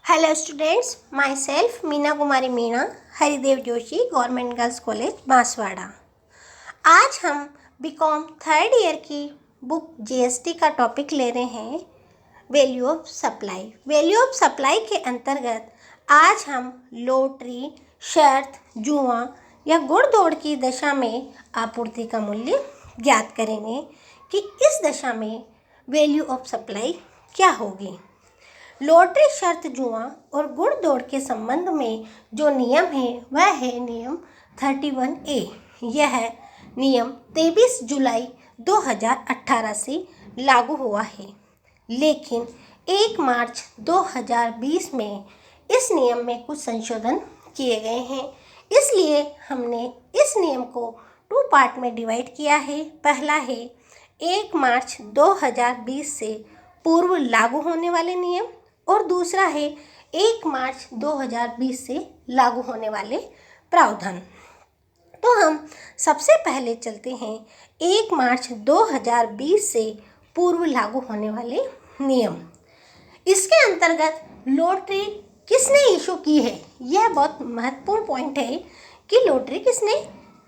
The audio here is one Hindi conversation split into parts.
Hello students, my self Meena Kumari Meena, Haridev Joshi government girls college Banswara. आज हम बीकॉम थर्ड ईयर की बुक जीएसटी का टॉपिक ले रहे हैं, value of supply. Value of supply के अंतर्गत आज हम लॉटरी, शर्त, जुआ या गुड़ दौड़ की दशा में आपूर्ति का मूल्य ज्ञात करेंगे कि इस दशा में वैल्यू ऑफ सप्लाई क्या होगी। लॉटरी, शर्त, जुआ और गुड़ दौड़ के संबंध में जो नियम है वह है नियम 31A। यह नियम 23 जुलाई 2018 से लागू हुआ है, लेकिन 1 मार्च 2020 में इस नियम में कुछ संशोधन किए गए हैं। इसलिए हमने इस नियम को 2 पार्ट में डिवाइड किया है। पहला है 1 मार्च 2020 से पूर्व लागू होने वाले नियम और दूसरा है 1 मार्च 2020 से लागू होने वाले प्रावधान। तो हम सबसे पहले चलते हैं 1 मार्च 2020 से पूर्व लागू होने वाले नियम। इसके अंतर्गत लॉटरी किसने इशू की है, यह बहुत महत्वपूर्ण पॉइंट है कि लॉटरी किसने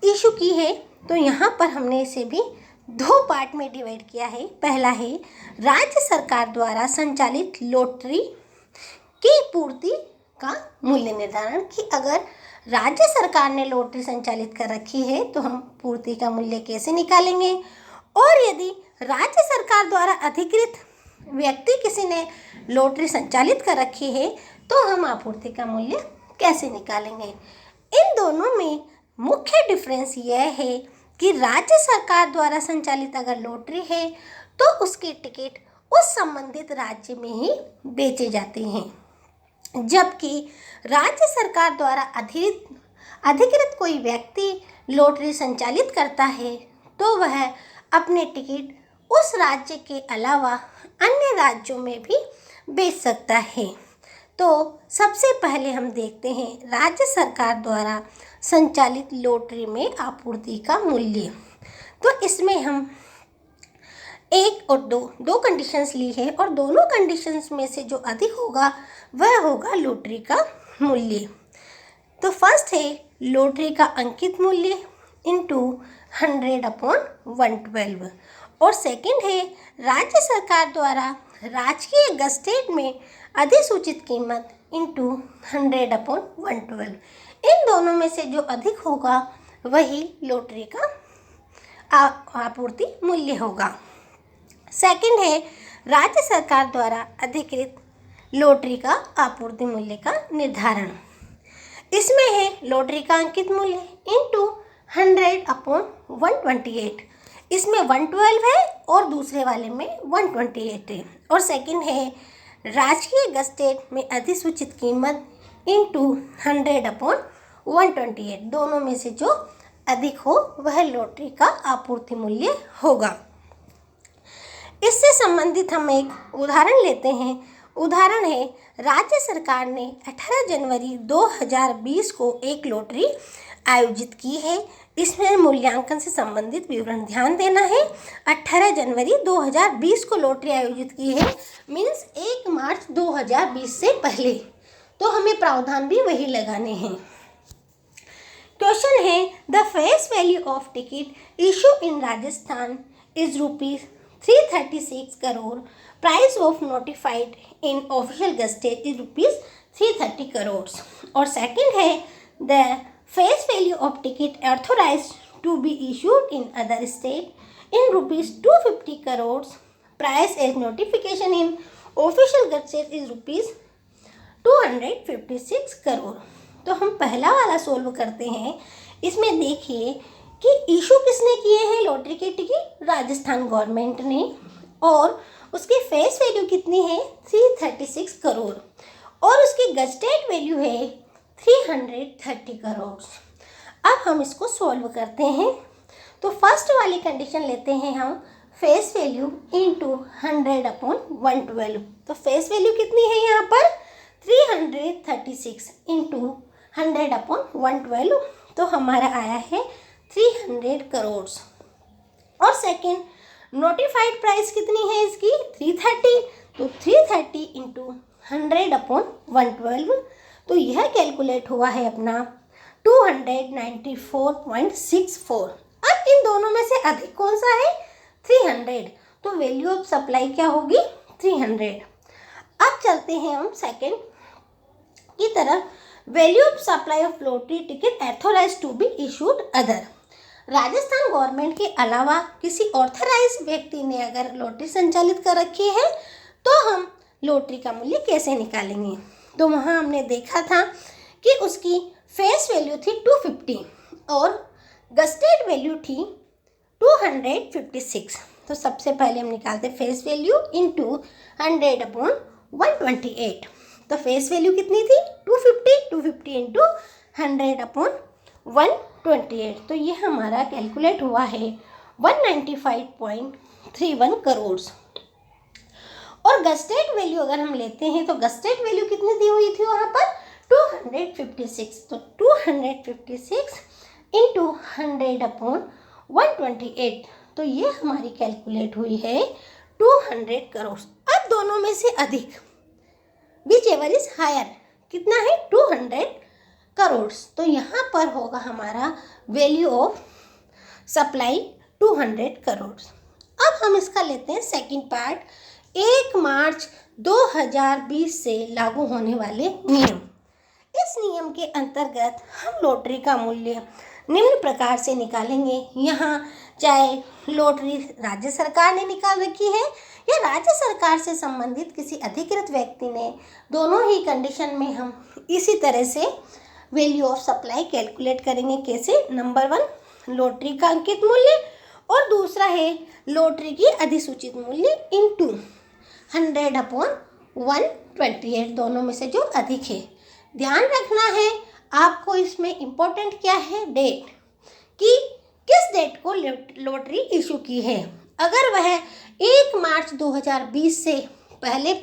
इशू की है। तो यहाँ पर हमने इसे भी 2 पार्ट में डिवाइड किया है। पहला है राज्य सरकार द्वारा संचालित लॉटरी की पूर्ति का मूल्य निर्धारण, कि अगर राज्य सरकार ने लॉटरी संचालित कर रखी है तो हम पूर्ति का मूल्य कैसे निकालेंगे, और यदि राज्य सरकार द्वारा अधिकृत व्यक्ति किसी ने लॉटरी संचालित कर रखी है तो हम आपूर्ति का मूल्य कैसे निकालेंगे। इन दोनों में मुख्य डिफरेंस यह है कि राज्य सरकार द्वारा संचालित अगर लॉटरी है तो उसके टिकट उस संबंधित राज्य में ही बेचे जाते हैं, जबकि राज्य सरकार द्वारा अधिकृत कोई व्यक्ति लॉटरी संचालित करता है तो वह अपने टिकट उस राज्य के अलावा अन्य राज्यों में भी बेच सकता है। तो सबसे पहले हम देखते हैं राज्य सरकार द्वारा संचालित लॉटरी में आपूर्ति का मूल्य। तो इसमें हम 1 और 2 कंडीशंस ली है और दोनों कंडीशंस में से जो अधिक होगा वह होगा लॉटरी का मूल्य। तो फर्स्ट है लॉटरी का अंकित मूल्य इंटू 100/112 और सेकंड है राज्य सरकार द्वारा राजकीय गज़टेड में अधिसूचित कीमत इंटू 100/112। इन दोनों में से जो अधिक होगा वही लॉटरी का आपूर्ति मूल्य होगा। सेकंड है राज्य सरकार द्वारा अधिकृत लॉटरी का आपूर्ति मूल्य का निर्धारण। इसमें है लॉटरी का अंकित मूल्य इंटू 100/128। इसमें 112 है और दूसरे वाले में 128 है। और सेकंड है राजकीय गज़टेड में अधिसूचित कीमत इंटू 100/128। दोनों में से जो अधिक हो वह लॉटरी का आपूर्ति मूल्य होगा। इससे संबंधित हम एक उदाहरण लेते हैं। उदाहरण है राज्य सरकार ने 18 जनवरी 2020 को एक लॉटरी आयोजित की है। इसमें मूल्यांकन से संबंधित विवरण ध्यान देना है। 18 जनवरी 2020 को लॉटरी आयोजित की है, मीन्स 1 मार्च 2020 से पहले, तो हमें प्रावधान भी वही लगाने हैं। क्वेश्चन है the face value of ticket issue in Rajasthan is ₹336 crore, price of notified in official gazetted is ₹330 crore. और सेकंड है the face value of ticket authorised to be issued in other state in ₹250 crore, price as notification in official gazetted is ₹256 crore. तो हम पहला वाला सोल्व करते हैं। इसमें देखिए कि इशू किसने किए हैं लॉटरी के टिकट, राजस्थान गवर्नमेंट ने, और उसकी फेस वैल्यू कितनी है 336 करोड़ और उसकी गज़टेड वैल्यू है 330 करोड़। अब हम इसको सॉल्व करते हैं। तो फर्स्ट वाली कंडीशन लेते हैं हम फेस वैल्यू इंटू 100/112। तो फेस वैल्यू कितनी है यहाँ पर 336 इंटू 100/112, तो हमारा आया है 300 करोड़। और सेकंड नोटिफाइड प्राइस कितनी है इसकी 330, तो 330 इंटू 100/112, तो यह कैलकुलेट हुआ है अपना 294.64। अब इन दोनों में से अधिक कौन सा है? 300, तो वैल्यू ऑफ सप्लाई क्या होगी? 300। अब चलते हैं हम सेकेंड की तरफ। Value of supply of lottery ticket authorise to be issued other. Rajasthan government के अलावा किसी ऑथराइज व्यक्ति ने अगर लॉटरी संचालित कर रखी है तो हम लॉटरी का मूल्य कैसे निकालेंगे? तो वहाँ हमने देखा था कि उसकी फेस वैल्यू थी 250 और गस्टेड वैल्यू थी 256। तो सबसे पहले हम निकालते फेस वैल्यू इंटू 100/128। तो फेस वैल्यू कितनी थी? 250 इंटू 100/128, तो ये हमारा कैलकुलेट हुआ है 195.31 करोड़। और गस्टेड वैल्यू अगर हम लेते हैं तो गस्टेड वैल्यू कितनी दी हुई थी वहाँ पर? 256। तो 256 इंटू 100/128, तो ये हमारी कैलकुलेट हुई है 200 करोड़। अब दोनों में से अधिक विच एवर इज हायर, कितना है? 200 करोड़। तो यहाँ पर होगा हमारा वैल्यू ऑफ सप्लाई 200 करोड़। अब हम इसका लेते हैं सेकंड पार्ट, 1 मार्च 2020 से लागू होने वाले नियम। इस नियम के अंतर्गत हम लॉटरी का मूल्य निम्न प्रकार से निकालेंगे। यहाँ चाहे लॉटरी राज्य सरकार ने निकाल रखी है या राज्य सरकार से संबंधित किसी अधिकृत व्यक्ति ने, दोनों ही कंडीशन में हम इसी तरह से वैल्यू ऑफ सप्लाई कैलकुलेट करेंगे। कैसे? नंबर 1 लॉटरी का अंकित मूल्य और दूसरा है लॉटरी की अधिसूचित मूल्य इंटू 100/128, दोनों में से जो अधिक है। ध्यान रखना है आपको इसमें इम्पोर्टेंट क्या है? डेट, कि किस डेट को लॉटरी इशू की है। अगर वह 1 मार्च 2020 से पहले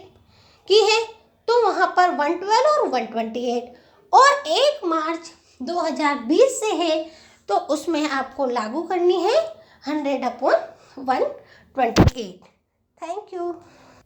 की है तो वहाँ पर 112 और 128, और 1 मार्च 2020 से है तो उसमें आपको लागू करनी है 100/128। Thank you.